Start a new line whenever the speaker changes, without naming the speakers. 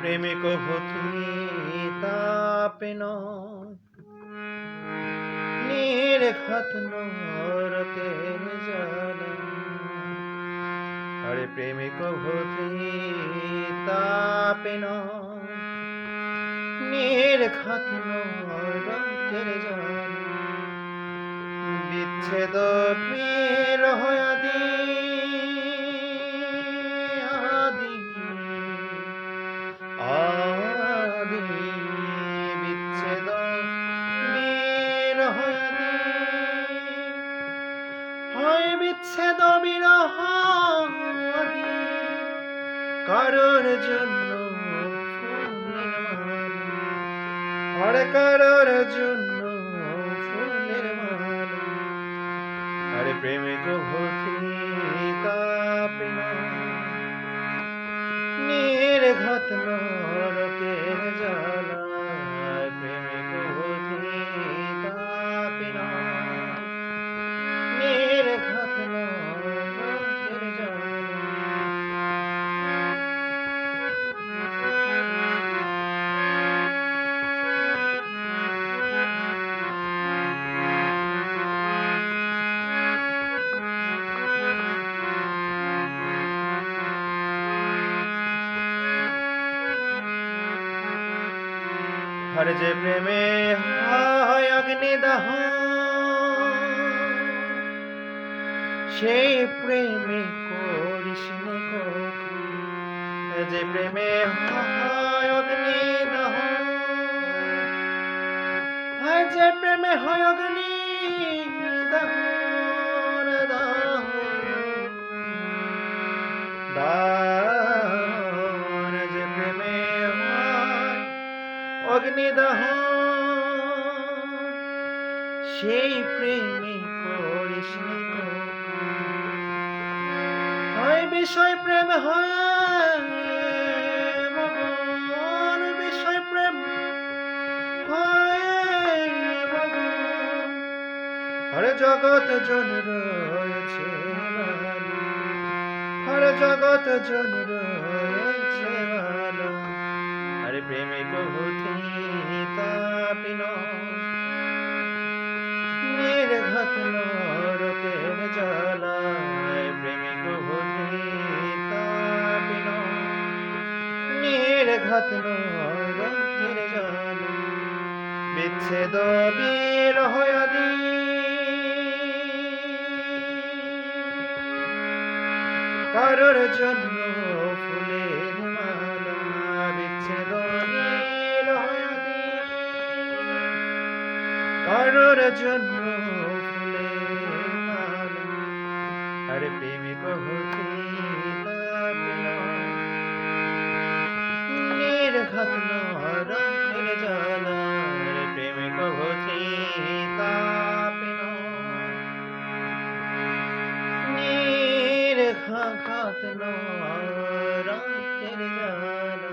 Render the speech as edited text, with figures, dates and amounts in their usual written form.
প্রেমিক হতি তাপেন নির্ঘাত নরকের জ্বালা। আরে প্রেমিক হতি তাপেন নির্ঘাত নরকের জ্বালা। বিচ্ছেদ বিরহ আদি আদি আদি বিচ্ছেদ বিরহ আদি হয় বিচ্ছেদ বিরহ আদি কারোর জন্য ফুলের মালা। আরে কারোর জন্য ফুলের মালা। আরে প্রেমিক হতি তাপেন নির্ঘাত নরকের জ্বালা। প্রেমিক হতি তাপেন নির্ঘাত নরকের জ্বালা। আর যে প্রেমে হয় অগ্নিদাহ সেই প্রেমে করিস নে কখনো। যে প্রেমে হয় অগ্নিদাহ আর যে প্রেমে হয় অগ্নিদাহ দান যে প্রেমে হয় অগ্নিদাহ সেই প্রেমে করিস নে কখনো। হয় বিষয় প্রেম হয় ভগবান বিষয় প্রেম হয় ভগবান। হরে জগৎ জন রয়েছে ভালো। হরে জগৎ জন রয়েছে ভালো। আরে প্রেমিক হতি তাপেন নির্ঘাত নরকের জ্বালা। প্রেমিক হতি তাপেন নির্ঘাত নরকের জ্বালা। বিচ্ছেদ বিরহ আদি কারোর জন্য ফুলের মালা। বিচ্ছেদ বিরহ আদি কারোর জন্য ফুলের মালা। আরে প্রেমিক হতি তাপেন নির্ঘাত নরকের জ্বালা। আরে প্রেমিক হতি তাপেন নির্ঘাত নরকের জ্বালা।